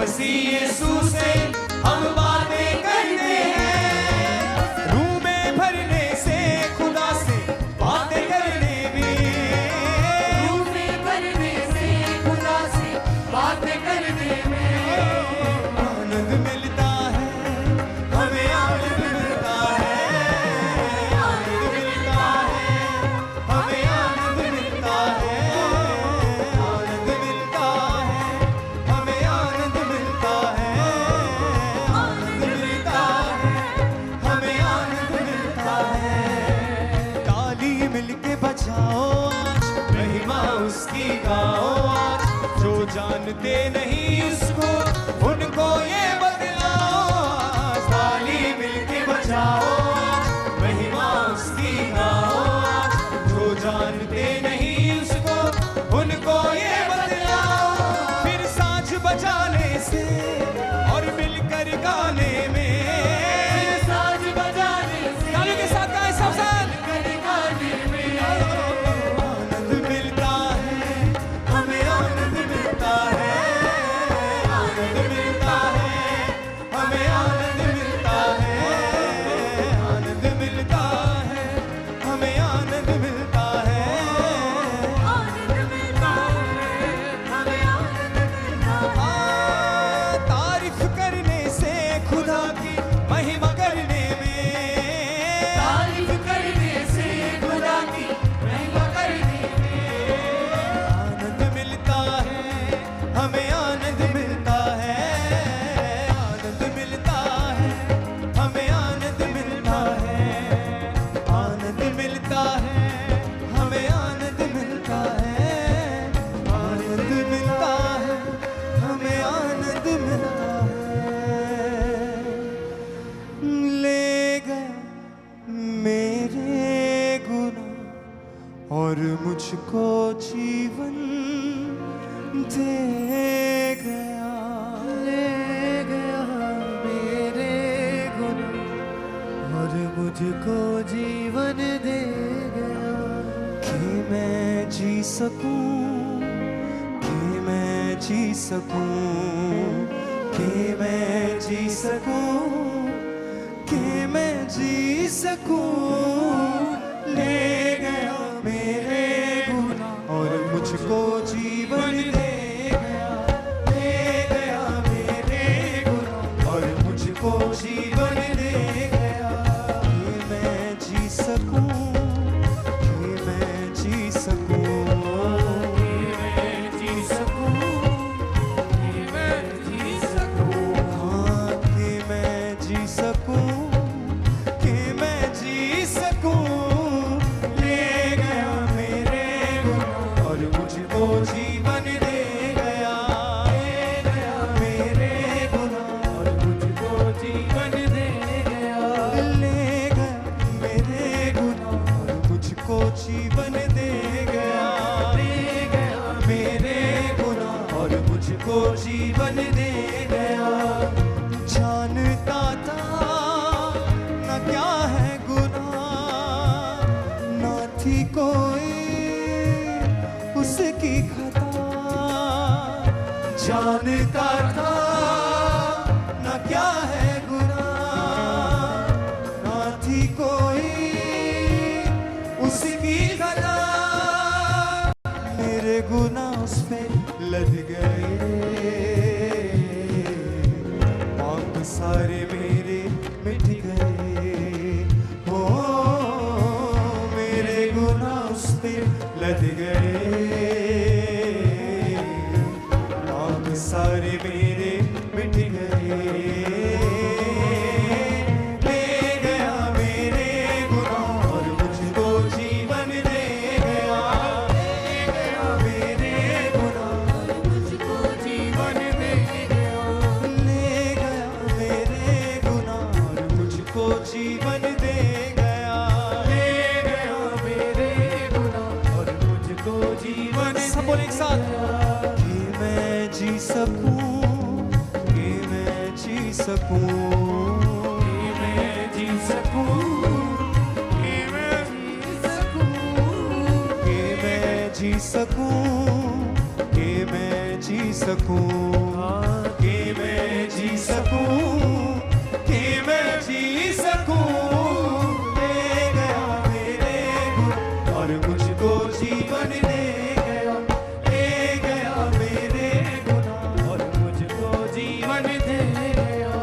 मसीह यीशु से हम बातें करते हैं, रूह में भरने से खुदा से बातें करने में, रूह में भरने से खुदा से बातें करने में आनंद मिलता है, हमें आनंद मिलता है, आनंद मिलता है, हमें आनंद मिलता है, आनंद मिलता है, हमें आनंद मिलता है, आनंद मिलता है, हमें आनंद मिलता है। ताली मिलके बजाओ आज, महिमा उसकी गाओ आज, जो जानते नहीं उसको उनको ये बतलाओ आज। ताली मिलके बजाओ आज, महिमा उसकी गाओ आज, जो जानते नहीं उसको उनको ये बतलाओ। फिर साज बजाने से और मिलकर गाने में, साज बजाने से तालियों के साथ गाएं सब साथ। कर गाने में आनंद मिलता है, हमें आनंद मिलता है, आनंद मिलता है, हमें आनंद मिलता है, आनंद मिलता है, हमें आनंद मिलता है, आनंद मिलता है हमें आनंद मिलता है तारीफ करने से खुदा की महिमा करने में, तारीफ करने से खुदा की महिमा करने में आनंद मिलता है, हमें आनंद मिलता है, आनंद मिलता है, हमें आनंद मिलता है, आनंद मिलता है, हमें आनंद मिलता है, आनंद मिलता है, हमें आनंद मिलता है। ले गया मेरे गुनाह और मुझको जीवन दे गया, ले गया मेरे गुनाह और मुझको जीवन दे गया कि मैं जी सकूं, कि मैं जी सकूं, कि मैं जी सकूं, कि मैं जी सकूं। ले गया मेरे गुनाह और मुझको जीवन दे गया, ले गया मेरे गुनाह और मुझको जीवन दे गया कि मैं जी सकूं, कि मैं जी सकूं, कि मैं जी सकूं, कि मैं जी सकूं, हाँ कि मैं जी सकूं, कि मैं जी सकूं। ले गया मेरे गुनाह और मुझको जीवन दे गया, ले गया मेरे गुनाह और मुझको जीवन दे गया, ले गया मेरे गुनाह और मुझको जीवन दे गया, ले गया मेरे गुनाह और मुझको जीवन दे गया। जानता था न क्या है गुनाह, न थी कोई उसकी खता, जानता था न क्या है गुनाह, न थी कोई उसकी खता, मेरे गुनाह उस पे लद गए, पाप सारे मेरे मिट गए, हो मेरे गुनाह उस पे लद गए, पाप सारे मेरे मिट गए। ले गया मेरे गुनाह और मुझको जीवन दे गया, ले गया मेरे गुनाह और मुझको जीवन दे गया, ले गया मेरे गुनाह और मुझको जीवन दे गया, ले गया मेरे गुनाह और मुझको जीवन। सब बोले एक साथ, कि मैं जी सकूं, कि मैं जी सकूं, कि मैं जी सकूं, कि मैं जी सकूं, कि मैं जी सकूं, कि मैं जी सकूं, कि मैं दे गया, ले गया मेरे गुनाह और मुझको जीवन दे गया,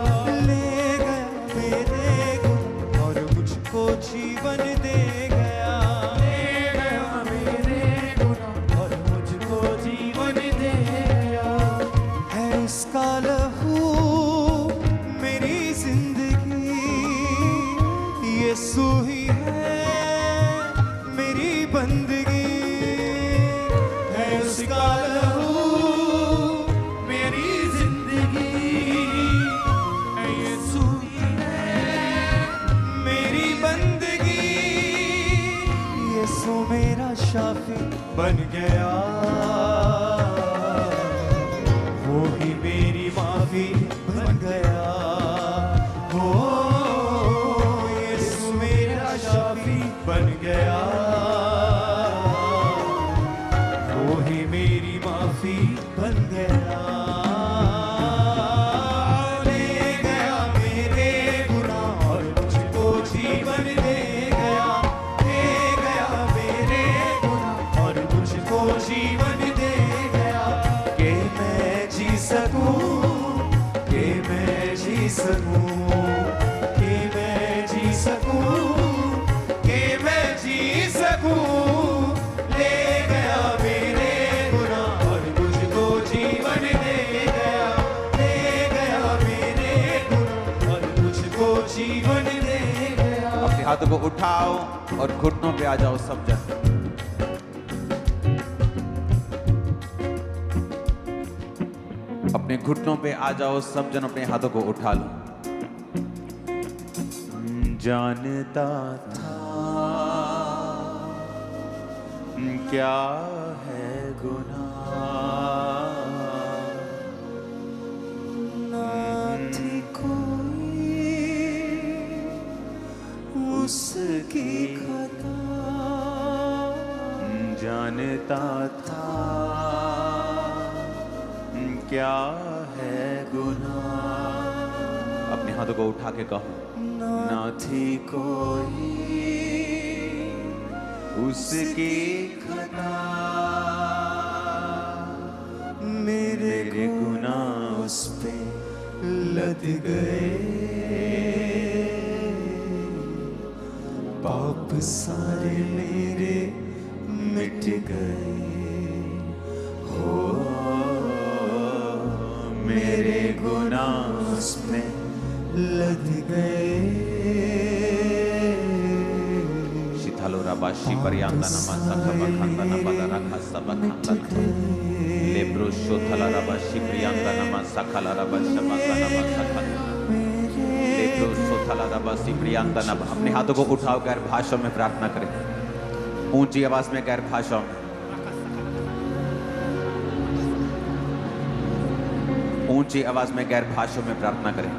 ले गया मेरे गुनाह और मुझको जीवन दे गया, ले गया मेरे गुनाह और मुझको जीवन दे गया। है इसका लहू मेरी जिंदगी, यीशु ही है मेरी बंदगी, है उसका लहू मेरी जिंदगी, है यीशु ही है मेरी बंदगी, यीशु मेरा शाफी बन गया, वो ही मेरी माफी बन गया, हो यीशु मेरा शाफी बन गया, वो ही मेरी माफी बन गया, ले गया मेरे गुनाह और मुझको जीवन दे गया, ले गया मेरे गुनाह और मुझको जीवन दे गया, कि मैं जी सकूं, कि मैं जी सकूं, कि मैं जी सकूं, कि मैं जी सकूं, ले गया मेरे गुनाह और मुझको जीवन दे गया, ले गया मेरे गुनाह और मुझको जीवन दे गया। अपने हाथों को उठाओ और घुटनों पे आ जाओ सब जन। अपने घुटनों पे आ जाओ सब जन, अपने हाथों को उठा लो। जानता था क्या है गुनाह, ना थी कोई उसकी खता, जानता था क्या है गुनाह, अपने हाथों को उठा के कहो, ना थी कोई उसकी खता, मेरे गुनाह उस पे लद गए, पाप सारे मेरे मिट गए, हो मेरे गुनाह उस पे लद गए। शिथालो राबाशी परियांदा नमः सकबखंदा नबदा रखा सबखंदा लेब्रो शोथला राबाशी प्रियांदा नमः सकला राबाशबंदा नमः सकला लेब्रो शोथला राबाशी प्रियांदा नमः। अपने हाथों को उठाओ, गैर भाषाओं में प्रार्थना करें, ऊंची आवाज में गैर भाषाओं में, ऊंची आवाज में गैर भाषाओं में प्रार्थना करें।